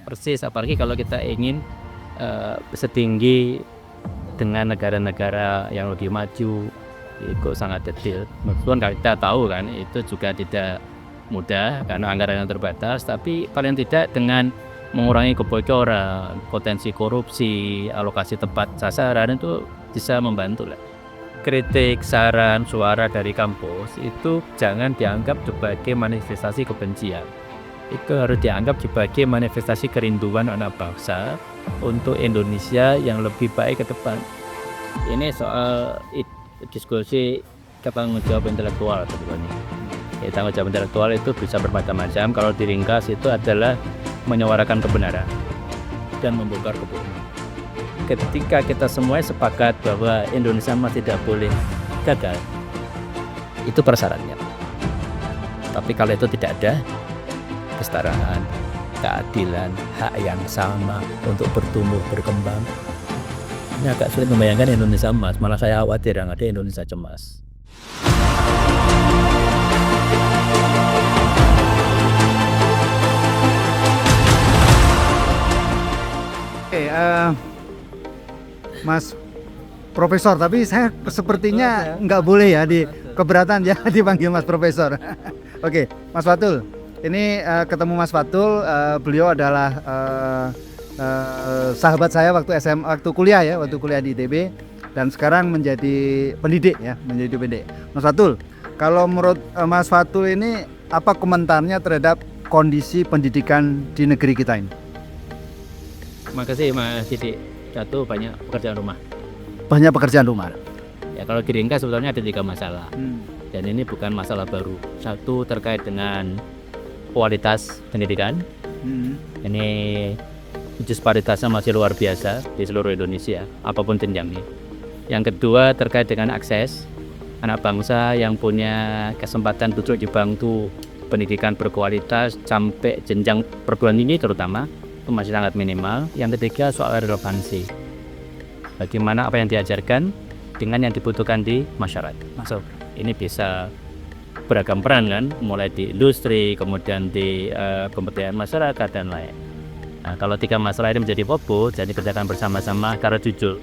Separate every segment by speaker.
Speaker 1: persis, apalagi kalau kita ingin setinggi dengan negara-negara yang lebih maju, itu sangat detail. Meskipun kita tahu kan itu juga tidak mudah karena anggaran yang terbatas, tapi paling tidak dengan mengurangi kebocoran, potensi korupsi, alokasi tepat sasaran itu bisa membantu lah. Kritik, saran, suara dari kampus itu jangan dianggap sebagai manifestasi kebencian. Itu harus dianggap sebagai manifestasi kerinduan anak bangsa untuk Indonesia yang lebih baik ke depan. Ini soal diskusi tanggung jawab intelektual sebetulnya. Tanggung jawab intelektual itu bisa bermacam-macam. Kalau diringkas itu adalah menyuarakan kebenaran dan membongkar kebohongan. Ketika kita semua sepakat bahwa Indonesia masih tidak boleh gagal, itu persyaratnya. Tapi kalau itu tidak ada, kesetaraan, keadilan, hak yang sama untuk bertumbuh, berkembang, ini agak sulit membayangkan Indonesia emas. Malah saya khawatir yang ada Indonesia cemas.
Speaker 2: Oke, Mas Profesor, tapi saya sepertinya nggak boleh ya keberatan ya dipanggil Mas Profesor. Oke, Mas Fatul, ini ketemu Mas Fatul, beliau adalah sahabat saya waktu SMA, waktu kuliah di ITB, dan sekarang menjadi pendidik ya, Mas Fatul, kalau menurut Mas Fatul ini apa komentarnya terhadap kondisi pendidikan di negeri kita ini?
Speaker 1: Terima kasih Mas Didi. Satu, banyak pekerjaan rumah.
Speaker 2: Banyak pekerjaan rumah.
Speaker 1: Ya, kalau diringkas sebetulnya ada 3 masalah. Dan ini bukan masalah baru. Satu, terkait dengan kualitas pendidikan. Ini disparitasnya masih luar biasa di seluruh Indonesia, apapun jenjangnya. Yang kedua, terkait dengan akses anak bangsa yang punya kesempatan duduk di bangku pendidikan berkualitas sampai jenjang perguruan tinggi terutama, itu masih sangat minimal. Yang ketiga, soal relevansi. Bagaimana apa yang diajarkan dengan yang dibutuhkan di masyarakat. So, ini bisa beragam peran kan, mulai di industri, kemudian di pemberdayaan masyarakat dan lain. Nah, kalau 3 masalah ini menjadi fokus dan dikerjakan bersama-sama karena jujur,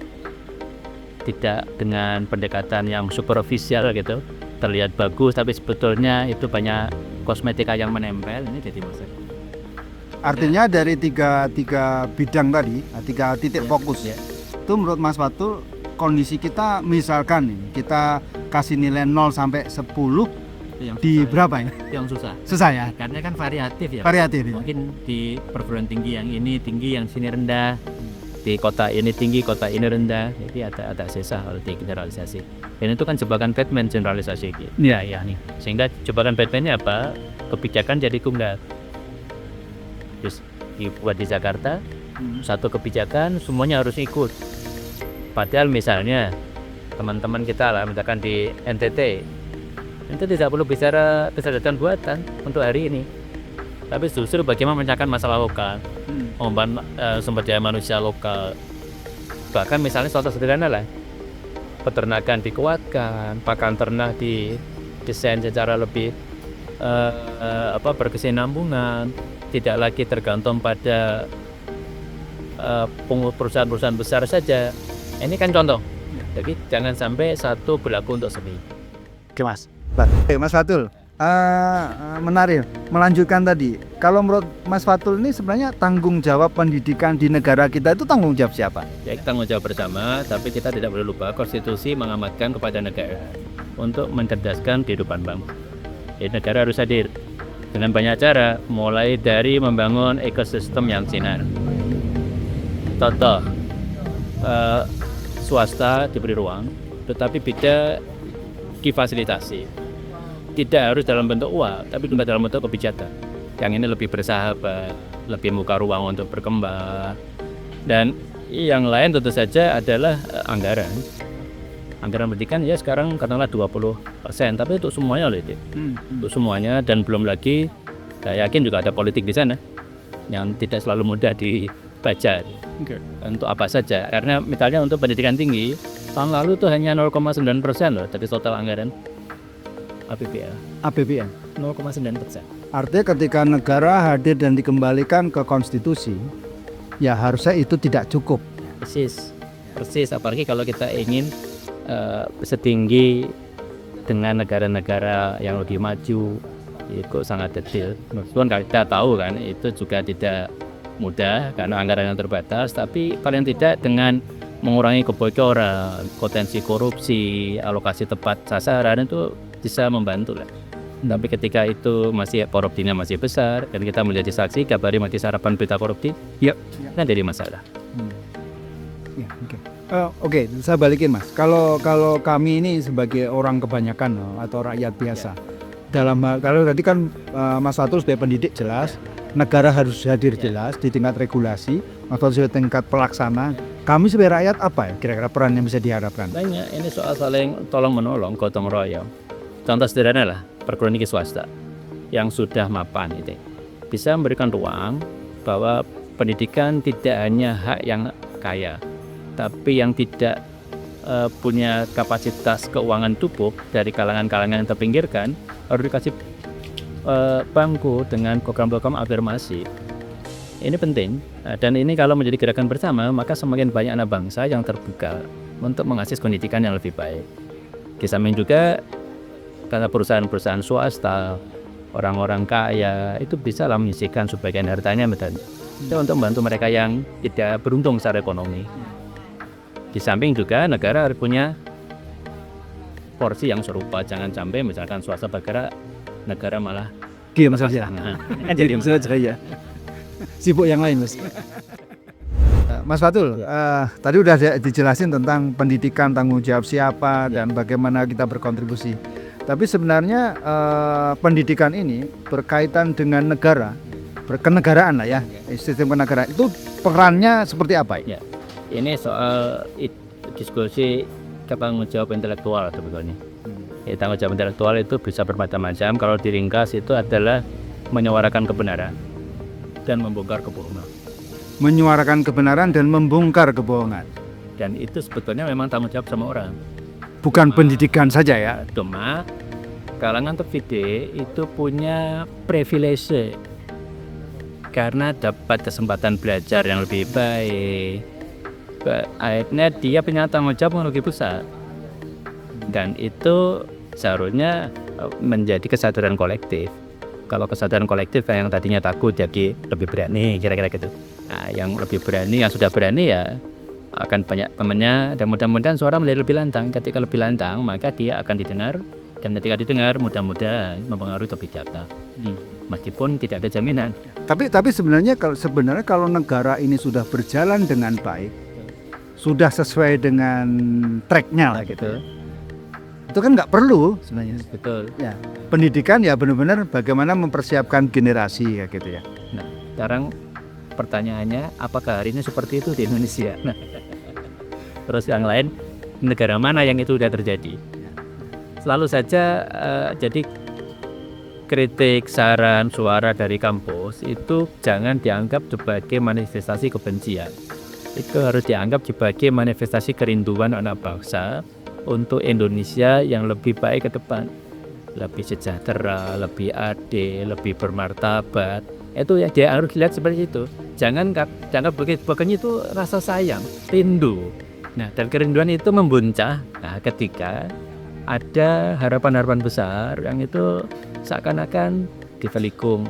Speaker 1: tidak dengan pendekatan yang superficial gitu, terlihat bagus tapi sebetulnya itu banyak kosmetika yang menempel, ini jadi masalah.
Speaker 2: Artinya dari tiga bidang tadi, 3 titik fokus, itu menurut Mas Fatul, kondisi kita misalkan nih, kita kasih nilai 0 sampai 10 di berapa ya?
Speaker 1: Yang susah.
Speaker 2: Susah ya?
Speaker 1: Karena kan variatif ya.
Speaker 2: Variatif ya?
Speaker 1: Mungkin di perguruan tinggi yang ini tinggi, yang sini rendah. Di kota ini tinggi, kota ini rendah. Jadi ada susah kalau di generalisasi. Dan itu kan jebakan Batman generalisasi gitu.
Speaker 2: Iya nih.
Speaker 1: Sehingga jebakan Batman-nya apa? Kebijakan jadi tunggal. Terus dibuat di Jakarta, satu kebijakan semuanya harus ikut. Padahal misalnya teman-teman kita lah, misalkan di NTT, itu tidak perlu bicara kesadaran buatan untuk hari ini. Tapi justru bagaimana memecahkan masalah lokal, membangun sumber daya manusia lokal. Bahkan misalnya contoh sederhana lah, peternakan dikuatkan, pakan ternak didesain secara lebih berkesinambungan. Tidak lagi tergantung pada perusahaan-perusahaan besar saja. Ini kan contoh. Jadi jangan sampai satu berlaku untuk semua.
Speaker 2: Oke Mas. Mas Fatul, menarik. Melanjutkan tadi, kalau menurut Mas Fatul ini sebenarnya tanggung jawab pendidikan di negara kita itu tanggung jawab siapa?
Speaker 1: Ya, tanggung jawab bersama, tapi kita tidak boleh lupa konstitusi mengamanatkan kepada negara untuk mencerdaskan kehidupan bangsa. Jadi negara harus hadir dengan banyak cara, mulai dari membangun ekosistem yang sinar. Contoh, swasta diberi ruang, tetapi bisa difasilitasi. Tidak harus dalam bentuk uang, tapi juga dalam bentuk kebijakan. Yang ini lebih bersahabat, lebih membuka ruang untuk berkembang. Dan yang lain tentu saja adalah anggaran. Anggaran pendidikan ya sekarang katakanlah 20%, tapi untuk semuanya loh itu. Untuk semuanya, dan belum lagi saya yakin juga ada politik di sana yang tidak selalu mudah dibaca. Untuk apa saja? Karena misalnya untuk pendidikan tinggi tahun lalu tuh hanya 0,9% loh dari total anggaran APBN. 0,9%.
Speaker 2: Artinya ketika negara hadir dan dikembalikan ke konstitusi, ya harusnya itu tidak cukup.
Speaker 1: Persis. Apalagi kalau kita ingin setinggi dengan negara-negara yang lebih maju, itu sangat detail. Meskipun kita tahu kan itu juga tidak mudah karena anggaran yang terbatas, tapi paling tidak dengan mengurangi kebocoran, potensi korupsi, alokasi tepat sasaran itu bisa membantu lah. Tapi ketika itu masih korupsinya masih besar dan kita menjadi saksi kabari mati sarapan berita korupsi, kan jadi masalah.
Speaker 2: Ya, oke, saya balikin Mas. Kalau kami ini sebagai orang kebanyakan atau rakyat biasa, kalau tadi kan Mas Fatul sebagai pendidik jelas, negara harus hadir jelas di tingkat regulasi atau di tingkat pelaksana. Kami sebagai rakyat apa ya kira-kira peran yang bisa diharapkan?
Speaker 1: Banyak, ini soal saling tolong menolong, gotong royong. Contoh sederhana lah, perguruan tinggi swasta yang sudah mapan itu bisa memberikan ruang bahwa pendidikan tidak hanya hak yang kaya, tapi yang tidak punya kapasitas keuangan cukup dari kalangan-kalangan yang terpinggirkan harus dikasih bangku dengan program-program afirmasi. Ini penting dan ini kalau menjadi gerakan bersama maka semakin banyak anak bangsa yang terbuka untuk mengakses pendidikan yang lebih baik. Di samping juga karena perusahaan-perusahaan swasta, orang-orang kaya itu bisa lah menyisihkan sebagian hartanya misalnya untuk membantu mereka yang tidak beruntung secara ekonomi. Di samping juga negara harus punya porsi yang serupa, jangan sampai misalkan swasta bergerak, negara malah
Speaker 2: Mas ya.
Speaker 1: jadi
Speaker 2: ya. Sibuk yang lain Mas. Mas Fatul, tadi udah dijelasin tentang pendidikan, tanggung jawab siapa dan bagaimana kita berkontribusi. Tapi sebenarnya pendidikan ini berkaitan dengan negara, kenegaraan lah ya, sistem kenegaraan itu perannya seperti apa?
Speaker 1: Ya, ini soal diskusi tanggung jawab intelektual sebetulnya. Tanggung jawab intelektual itu bisa bermacam-macam. Kalau diringkas itu adalah menyuarakan kebenaran dan membongkar kebohongan.
Speaker 2: Menyuarakan kebenaran dan membongkar kebohongan.
Speaker 1: Dan itu sebetulnya memang tanggung jawab sama orang.
Speaker 2: Bukan pendidikan saja ya.
Speaker 1: Cuma kalangan terpilih itu punya privilege karena dapat kesempatan belajar yang lebih baik. Akhirnya dia punya tanggung jawab yang lebih besar. Dan itu seharusnya menjadi kesadaran kolektif. Kalau kesadaran kolektif yang tadinya takut jadi lebih berani, kira-kira gitu. Nah, yang lebih berani, yang sudah berani ya akan banyak temannya dan mudah-mudahan suara menjadi lebih lantang. Ketika lebih lantang maka dia akan didengar dan ketika didengar mudah-mudahan mempengaruhi kebijakan. Meskipun tidak ada jaminan.
Speaker 2: Tapi sebenarnya kalau negara ini sudah berjalan dengan baik, sudah sesuai dengan tracknya lah gitu. Itu kan nggak perlu sebenarnya.
Speaker 1: Betul.
Speaker 2: Ya, pendidikan ya benar-benar bagaimana mempersiapkan generasi ya gitu ya.
Speaker 1: Nah, sekarang pertanyaannya apakah hari ini seperti itu di Indonesia? Nah, terus yang lain negara mana yang itu sudah terjadi? Selalu saja jadi kritik, saran, suara dari kampus itu jangan dianggap sebagai manifestasi kebencian. Itu harus dianggap sebagai manifestasi kerinduan anak bangsa untuk Indonesia yang lebih baik ke depan, lebih sejahtera, lebih adil, lebih bermartabat. Itu ya dia harus lihat seperti itu. Jangan begitu itu rasa sayang, rindu. Nah, dan kerinduan itu membuncah ketika ada harapan-harapan besar yang itu seakan-akan divelikung,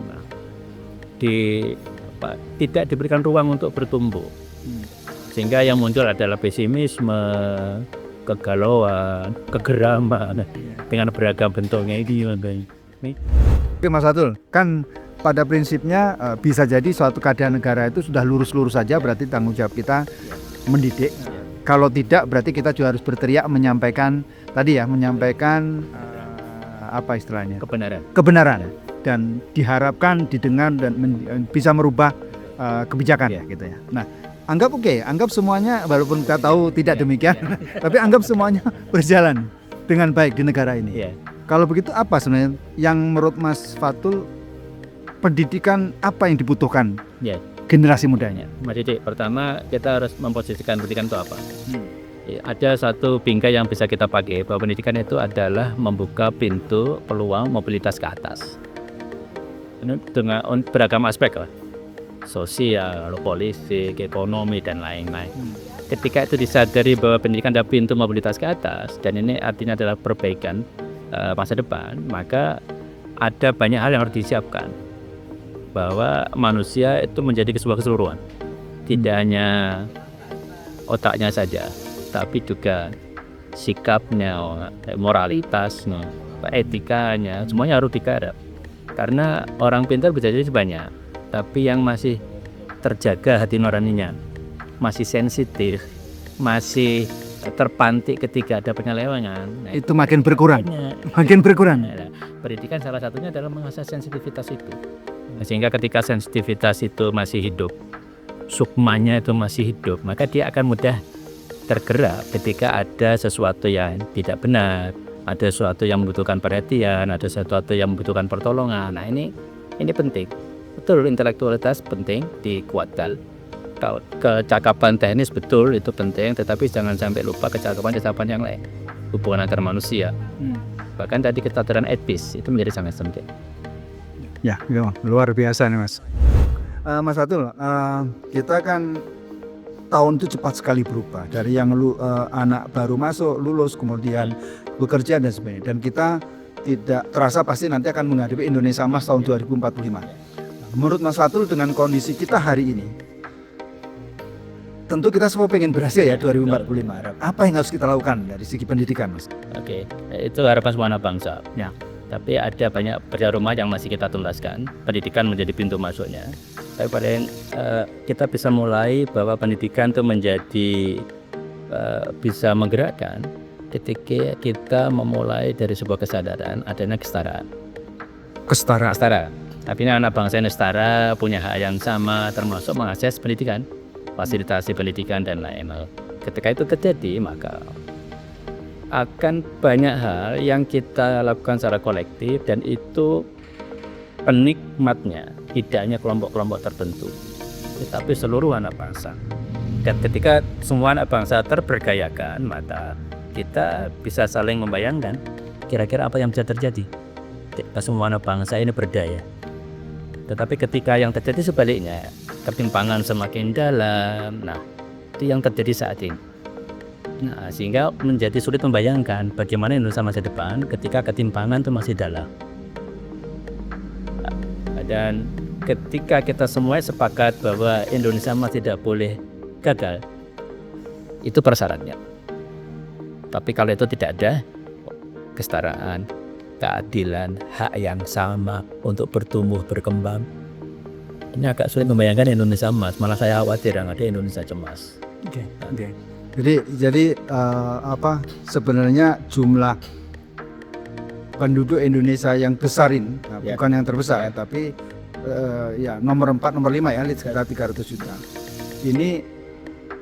Speaker 1: tidak diberikan ruang untuk bertumbuh. Sehingga yang muncul adalah pesimisme, kegalauan, kegeraman dengan beragam bentuknya ini.
Speaker 2: Oke Mas Fatul, kan pada prinsipnya bisa jadi suatu keadaan negara itu sudah lurus-lurus saja, berarti tanggung jawab kita mendidik. Kalau tidak berarti kita juga harus berteriak menyampaikan apa istilahnya? Kebenaran. Dan diharapkan didengar dan bisa merubah kebijakan gitu ya. Nah, anggap semuanya walaupun kita tahu tidak demikian, tapi anggap semuanya berjalan dengan baik di negara ini. Kalau begitu apa sebenarnya yang menurut Mas Fatul pendidikan apa yang dibutuhkan generasi mudanya?
Speaker 1: Mas Didik, pertama kita harus memposisikan pendidikan itu apa? Ada satu bingkai yang bisa kita pakai bahwa pendidikan itu adalah membuka pintu peluang mobilitas ke atas. dengan beragam aspek lah, sosial, politik, ekonomi dan lain-lain. Ketika itu disadari bahwa pendidikan adalah pintu mobilitas ke atas dan ini artinya adalah perbaikan masa depan, maka ada banyak hal yang harus disiapkan bahwa manusia itu menjadi sebuah keseluruhan, tidak hanya otaknya saja, tapi juga sikapnya, moralitasnya, etikanya, semuanya harus digarap. Karena orang pintar bisa jadi banyak, tapi yang masih terjaga hati nuraninya, masih sensitif, masih terpantik ketika ada penyelewengan,
Speaker 2: Itu makin berkurang.
Speaker 1: banyak.
Speaker 2: Makin berkurang.
Speaker 1: Nah, pendidikan salah satunya adalah mengasah sensitivitas itu. Sehingga ketika sensitivitas itu masih hidup, sukmanya itu masih hidup, maka dia akan mudah tergerak ketika ada sesuatu yang tidak benar, ada sesuatu yang membutuhkan perhatian, ada sesuatu yang membutuhkan pertolongan. Nah ini penting. Betul, intelektualitas penting dikuatkan. Kecakapan teknis betul itu penting, tetapi jangan sampai lupa kecakapan yang lain, hubungan antar manusia. Bahkan tadi ketataran etis itu menjadi sangat penting.
Speaker 2: Ya, luar biasa nih Mas. Mas Fatul, kita kan tahun itu cepat sekali berubah dari yang anak baru masuk, lulus, kemudian bekerja dan sebagainya. Dan kita tidak terasa pasti nanti akan menghadapi Indonesia Emas tahun 2045. Menurut Mas Fatul dengan kondisi kita hari ini, tentu kita semua pengen berhasil ya 2045. Apa yang harus kita lakukan dari segi pendidikan, Mas?
Speaker 1: Oke, itu harapan semua anak bangsa. Ya. Tapi ada banyak pekerjaan rumah yang masih kita tuntaskan. Pendidikan menjadi pintu masuknya. Tapi paling kita bisa mulai bahwa pendidikan itu menjadi bisa menggerakkan ketika kita memulai dari sebuah kesadaran adanya kesetaraan. Kesetaraan. Artinya anak bangsa ini setara, punya hak yang sama, termasuk mengakses pendidikan, fasilitasi pendidikan dan lain-lain. Ketika itu terjadi, maka akan banyak hal yang kita lakukan secara kolektif dan itu penikmatnya tidak hanya kelompok-kelompok tertentu, tetapi seluruh anak bangsa. Dan ketika semua anak bangsa terberdayakan, maka kita bisa saling membayangkan kira-kira apa yang bisa terjadi ketika semua anak bangsa ini berdaya. Tetapi ketika yang terjadi sebaliknya, ketimpangan semakin dalam, nah itu yang terjadi saat ini. Nah, sehingga menjadi sulit membayangkan bagaimana Indonesia masa depan ketika ketimpangan itu masih dalam. Dan ketika kita semua sepakat bahwa Indonesia masih tidak boleh gagal, itu persyaratnya. Tapi kalau itu tidak ada kesetaraan, keadilan, hak yang sama untuk bertumbuh, berkembang, ini agak sulit membayangkan Indonesia emas. Malah saya khawatir yang ada Indonesia cemas.
Speaker 2: Oke. Jadi sebenarnya jumlah penduduk Indonesia yang besarin, bukan yang terbesar, tapi nomor 4, nomor 5 ya, sekitar 300 juta. Ini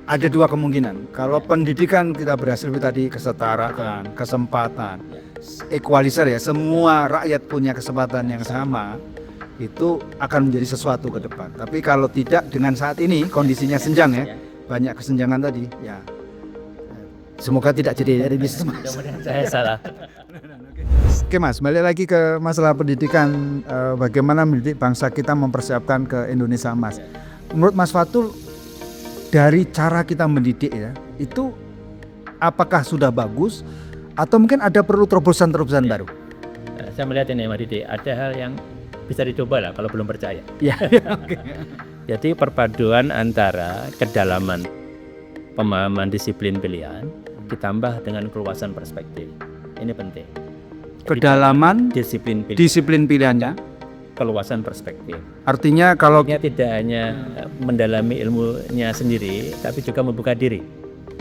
Speaker 2: ada dua kemungkinan. Kalau pendidikan kita berhasil tadi, kesetaraan, kesempatan, equalizer ya, semua rakyat punya kesempatan yang sama, itu akan menjadi sesuatu ke depan. Tapi kalau tidak, dengan saat ini kondisinya senjang ya, banyak kesenjangan tadi ya. Semoga tidak jadi bisnis.
Speaker 1: Saya salah.
Speaker 2: Oke Mas, balik lagi ke masalah pendidikan, bagaimana mendidik bangsa kita mempersiapkan ke Indonesia Emas. Menurut Mas Fatul, dari cara kita mendidik ya, itu apakah sudah bagus atau mungkin ada perlu terobosan-terobosan baru?
Speaker 1: Saya melihat ini Mas Didi, ada hal yang bisa dicoba lah kalau belum percaya.
Speaker 2: Ya, oke.
Speaker 1: Jadi perpaduan antara kedalaman pemahaman disiplin pilihan ditambah dengan keluasan perspektif. Ini penting.
Speaker 2: Kedalaman
Speaker 1: disiplin
Speaker 2: pilihannya,
Speaker 1: keluasan perspektif.
Speaker 2: artinya kalau
Speaker 1: Tidak hanya mendalami ilmunya sendiri, tapi juga membuka diri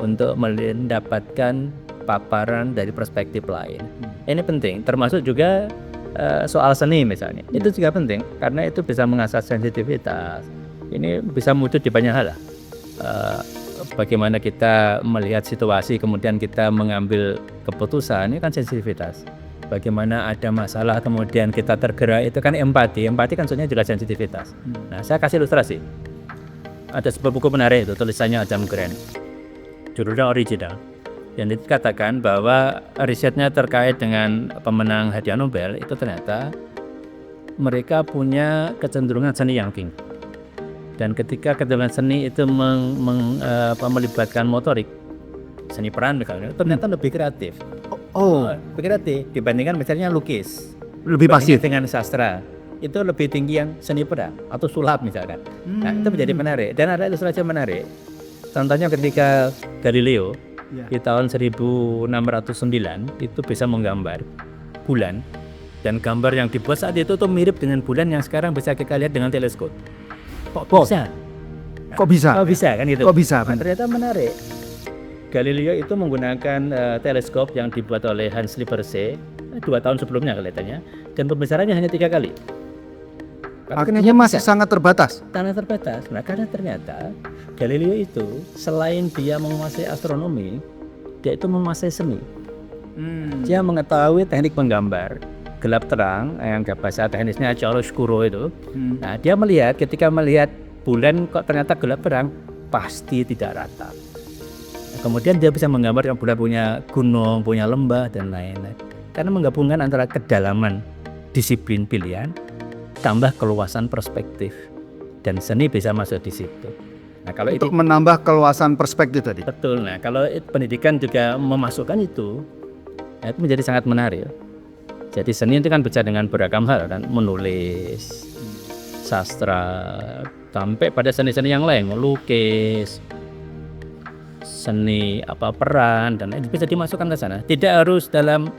Speaker 1: untuk mendapatkan paparan dari perspektif lain. Ini penting, termasuk juga soal seni misalnya. Itu juga penting karena itu bisa mengasah sensitivitas. Ini bisa muncul di banyak hal lah. Bagaimana kita melihat situasi kemudian kita mengambil keputusan, ini kan sensitivitas. Bagaimana ada masalah kemudian kita tergerak, itu kan empati kan sebenarnya juga sensitivitas. Nah, saya kasih ilustrasi. Ada sebuah buku menarik itu, tulisannya Adam Grant, judulnya Original, yang dikatakan bahwa risetnya terkait dengan pemenang hadiah Nobel itu ternyata mereka punya kecenderungan seni yang tinggi. Dan ketika kecenderungan seni itu melibatkan motorik, seni peran misalnya, ternyata lebih kreatif. Lebih kreatif dibandingkan misalnya lukis.
Speaker 2: Lebih pasif.
Speaker 1: Dengan sastra itu lebih tinggi yang seni peran atau sulap misalkan. Nah, itu menjadi menarik. Dan ada ilustrasi menarik. Contohnya ketika Galileo di tahun 1609 itu bisa menggambar bulan, dan gambar yang dibuat saat itu tuh mirip dengan bulan yang sekarang bisa kita lihat dengan teleskop. Kok bisa?
Speaker 2: Kok bisa?
Speaker 1: Kok bisa kan gitu?
Speaker 2: Kok bisa?
Speaker 1: Nah, ternyata menarik. Galileo itu menggunakan teleskop yang dibuat oleh Hans Lippershey 2 tahun sebelumnya kelihatannya, dan pembesarannya hanya 3 kali.
Speaker 2: Akhirnya masih sangat terbatas.
Speaker 1: Sangat terbatas. Nah, karena ternyata Galileo itu selain dia menguasai astronomi, dia itu menguasai seni. Dia mengetahui teknik menggambar gelap terang, yang bahasa teknisnya chiaroscuro itu. Nah, dia melihat ketika melihat bulan kok ternyata gelap terang, pasti tidak rata. Nah, kemudian dia bisa menggambar yang bulan punya gunung, punya lembah dan lain-lain. Karena menggabungkan antara kedalaman disiplin pilihan tambah keluasan perspektif, dan seni bisa masuk di situ. Nah, kalau
Speaker 2: untuk menambah keluasan perspektif tadi.
Speaker 1: Betul. Nah, kalau pendidikan juga memasukkan itu, nah, itu menjadi sangat menarik. Jadi seni itu kan bicara dengan beragam hal kan, menulis, sastra, sampai pada seni-seni yang lain, melukis, seni peran dan lain bisa dimasukkan ke sana. Tidak harus dalam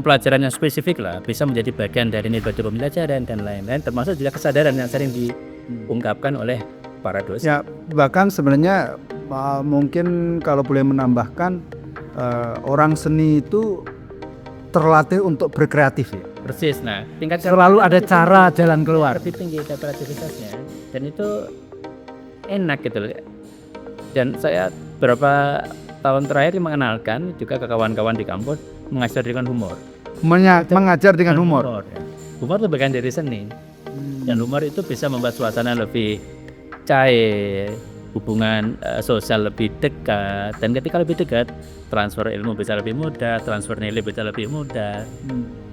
Speaker 1: pelajaran yang spesifik lah, bisa menjadi bagian dari nilai pembelajaran dan lain-lain, termasuk juga kesadaran yang sering diungkapkan oleh para dosen.
Speaker 2: Ya, bahkan sebenarnya mungkin kalau boleh menambahkan, orang seni itu terlatih untuk berkreatif ya.
Speaker 1: Persis. Nah, tingkat
Speaker 2: selalu ada cara jalan keluar.
Speaker 1: Lebih tinggi kreativitasnya, dan itu enak gitu loh. Dan saya beberapa tahun terakhir mengenalkan juga ke kawan-kawan di kampus mengajar dengan humor.
Speaker 2: Mengajar dengan humor.
Speaker 1: Humor itu bagian dari seni. Dan humor itu bisa membuat suasana lebih cair, hubungan sosial lebih dekat, dan ketika lebih dekat, transfer ilmu bisa lebih mudah, transfer nilai bisa lebih mudah.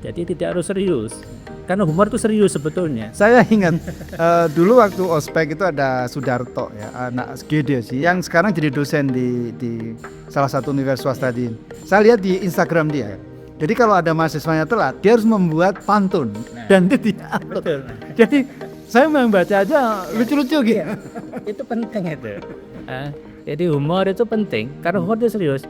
Speaker 1: Jadi tidak harus serius, karena humor itu serius sebetulnya.
Speaker 2: Saya ingat dulu waktu ospek itu ada Sudarto ya, anak SGD sih, yang sekarang jadi dosen di salah satu universitas swasta di. Saya lihat di Instagram dia. Jadi kalau ada mahasiswanya telat, dia harus membuat pantun dan dia tidak upload. Jadi saya membaca aja lucu-lucu gitu.
Speaker 1: Itu penting itu. Jadi humor itu penting karena humor itu serius.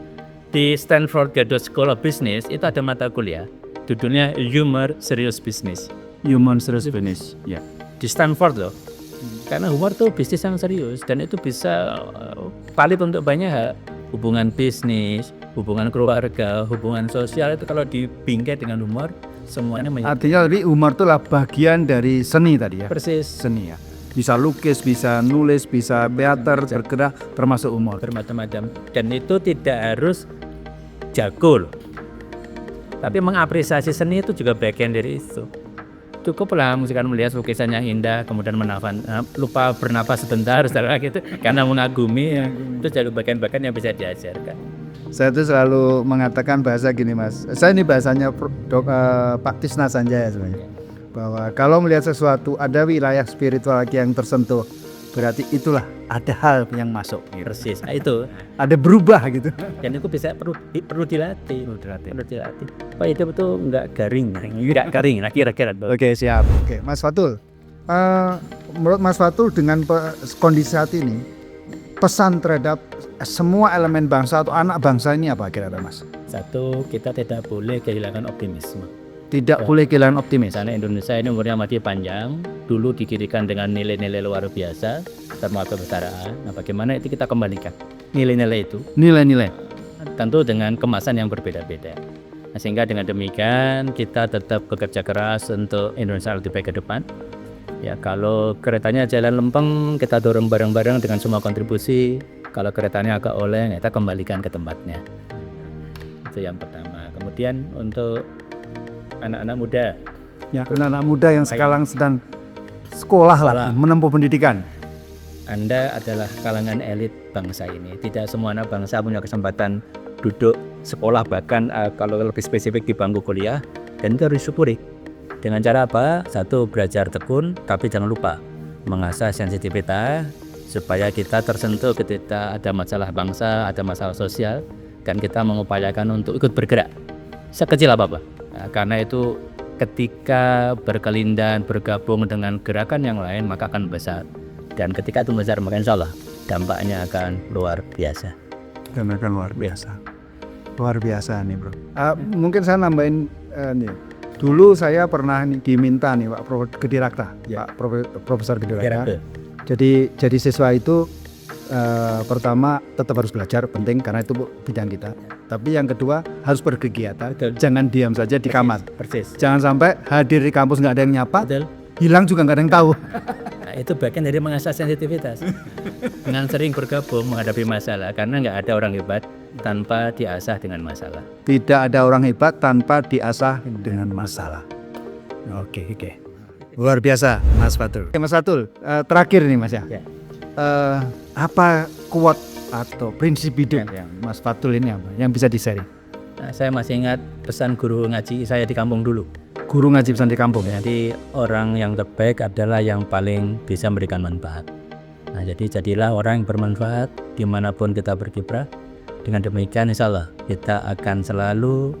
Speaker 1: Di Stanford Graduate School of Business itu ada mata kuliah judulnya Humor Serious Business.
Speaker 2: Humor Serious Business, ya.
Speaker 1: Di Stanford loh. Karena humor itu bisnis yang serius dan itu bisa valid untuk banyak hal. Hubungan bisnis, hubungan keluarga, hubungan sosial itu kalau dibingkai dengan humor semuanya
Speaker 2: artinya lebih humor itu adalah bagian dari seni tadi ya.
Speaker 1: Persis.
Speaker 2: Seni ya. Bisa lukis, bisa nulis, bisa teater, bergerak, termasuk humor.
Speaker 1: Bermacam-macam. Dan itu tidak harus jago loh. Tapi mengapresiasi seni itu juga bagian dari itu. Cukuplah misalkan melihat lukisannya indah, kemudian lupa bernapas sebentar, setelah gitu, karena mengagumi, itu jadi bagian-bagian yang bisa diajarkan.
Speaker 2: Saya tuh selalu mengatakan bahasa gini mas, saya ini bahasanya Pak Tisna Sanjaya sebenarnya, bahwa kalau melihat sesuatu ada wilayah spiritual yang tersentuh, berarti itulah ada hal yang masuk. Gitu.
Speaker 1: Persis, itu
Speaker 2: ada berubah gitu. Dan
Speaker 1: itu bisa perlu dilatih. Pak itu betul nggak garing, nah kira-kira.
Speaker 2: Oke, siap. Oke, Mas Fatul, menurut Mas Fatul dengan kondisi saat ini, pesan terhadap semua elemen bangsa atau anak bangsa ini apa kira-kira Mas?
Speaker 1: Satu, kita tidak boleh kehilangan optimisme.
Speaker 2: Tidak boleh kehilangan optimis.
Speaker 1: Karena Indonesia ini umurnya masih panjang, dulu didirikan dengan nilai-nilai luar biasa, termasuk kebesaran. Nah, bagaimana itu kita kembalikan nilai-nilai itu?
Speaker 2: Nilai-nilai.
Speaker 1: Tentu dengan kemasan yang berbeda-beda. Nah, sehingga dengan demikian kita tetap bekerja keras untuk Indonesia lebih baik ke depan. Ya, kalau keretanya jalan lempeng, kita dorong bareng-bareng dengan semua kontribusi. Kalau keretanya agak oleng, kita kembalikan ke tempatnya. Itu yang pertama. Kemudian untuk anak-anak muda.
Speaker 2: Ya, anak-anak muda yang sekarang sedang sekolah lah, menempuh pendidikan.
Speaker 1: Anda adalah kalangan elit bangsa ini. Tidak semua anak bangsa punya kesempatan duduk sekolah, bahkan kalau lebih spesifik di bangku kuliah, dan itu harus disyukuri. Dengan cara apa? Satu, belajar tekun, tapi jangan lupa mengasah sensitivitas supaya kita tersentuh ketika ada masalah bangsa, ada masalah sosial, dan kita mengupayakan untuk ikut bergerak sekecil apa-apa. Nah, karena itu ketika berkelindan, bergabung dengan gerakan yang lain, maka akan besar. Dan ketika itu besar, maka insya Allah dampaknya akan luar biasa.
Speaker 2: Dan akan luar biasa. Luar biasa nih bro. Mungkin saya nambahin nih. Dulu saya pernah diminta nih Pak Gedirakta, Pak Profesor Gedirakta. Jadi siswa itu pertama tetap harus belajar, penting karena itu bidang kita. Tapi yang kedua harus berkegiatan. Jangan diam saja di kamar.
Speaker 1: Persis.
Speaker 2: Jangan sampai hadir di kampus nggak ada yang nyapa.
Speaker 1: Betul.
Speaker 2: Hilang juga nggak ada yang tahu.
Speaker 1: Nah, itu bagian dari mengasah sensitivitas. Dengan sering bergabung menghadapi masalah, karena nggak ada orang hebat tanpa diasah dengan masalah.
Speaker 2: Tidak ada orang hebat tanpa diasah dengan masalah. Oke. Luar biasa Mas Fatul. Mas Fatul, terakhir nih Mas ya. Apa quote atau prinsip hidup yang Mas Fatul ini apa yang bisa di-sharing?
Speaker 1: Nah, saya masih ingat pesan guru ngaji saya di kampung dulu.
Speaker 2: Guru ngaji pesan di kampung.
Speaker 1: Jadi orang yang terbaik adalah yang paling bisa memberikan manfaat. Nah, jadi jadilah orang yang bermanfaat dimanapun kita berkiprah. Dengan demikian insya Allah kita akan selalu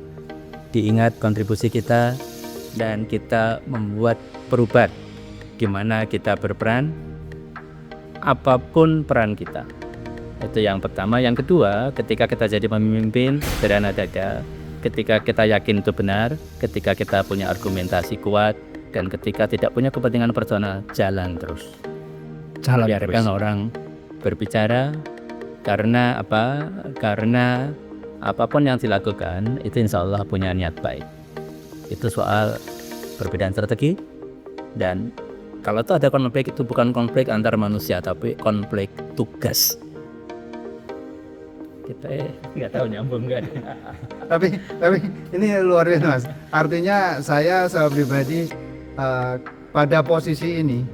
Speaker 1: diingat kontribusi kita dan kita membuat perubahan gimana kita berperan apapun peran kita. Itu yang pertama. Yang kedua, ketika kita jadi pemimpin sederhana dada, ketika kita yakin itu benar, ketika kita punya argumentasi kuat, dan ketika tidak punya kepentingan personal, jalan terus. Biarkan orang berbicara. Karena apa? Karena apapun yang dilakukan itu insya Allah punya niat baik. Itu soal perbedaan strategi. Dan kalau itu ada konflik, itu bukan konflik antar manusia, tapi konflik tugas. Kita nggak tahu nyambung kan?
Speaker 2: tapi ini luar biasa Mas. Artinya saya pribadi pada posisi ini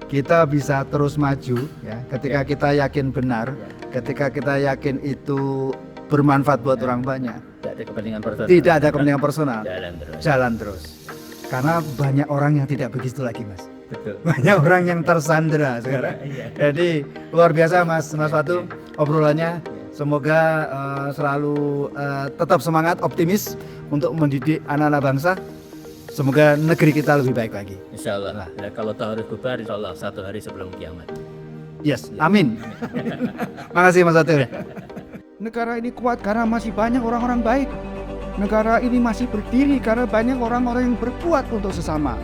Speaker 2: kita bisa terus maju ya. Ketika kita yakin benar, ketika kita yakin itu bermanfaat buat orang banyak.
Speaker 1: Tidak ada kepentingan personal.
Speaker 2: Tidak ada kepentingan personal.
Speaker 1: Jalan terus.
Speaker 2: Jalan terus. Karena banyak orang yang tidak begitu lagi Mas.
Speaker 1: Betul.
Speaker 2: Banyak orang yang tersandera sekarang. Jadi luar biasa Mas Fatul obrolannya. Semoga selalu tetap semangat, optimis untuk mendidik anak-anak bangsa. Semoga negeri kita lebih baik lagi.
Speaker 1: Insya Allah. Ya, kalau tahu harus bubar, insya Allah satu hari sebelum kiamat.
Speaker 2: Yes, amin. Makasih Mas Fatul. Negara ini kuat karena masih banyak orang-orang baik. Negara ini masih berdiri karena banyak orang-orang yang berbuat untuk sesama.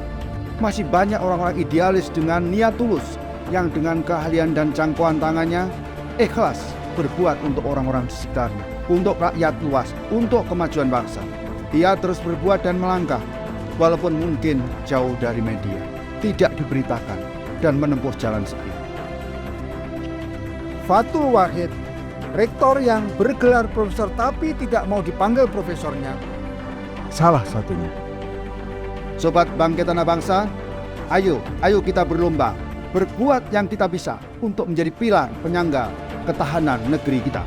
Speaker 2: Masih banyak orang-orang idealis dengan niat tulus yang dengan keahlian dan jangkauan tangannya ikhlas berbuat untuk orang-orang di sekitarnya, untuk rakyat luas, untuk kemajuan bangsa. Ia terus berbuat dan melangkah, walaupun mungkin jauh dari media, tidak diberitakan, dan menempuh jalan sepi. Fatul Wahid, rektor yang bergelar profesor tapi tidak mau dipanggil profesornya, salah satunya. Sobat Bangkit Anak Bangsa, ayo kita berlomba, berbuat yang kita bisa untuk menjadi pilar penyangga ketahanan negeri kita.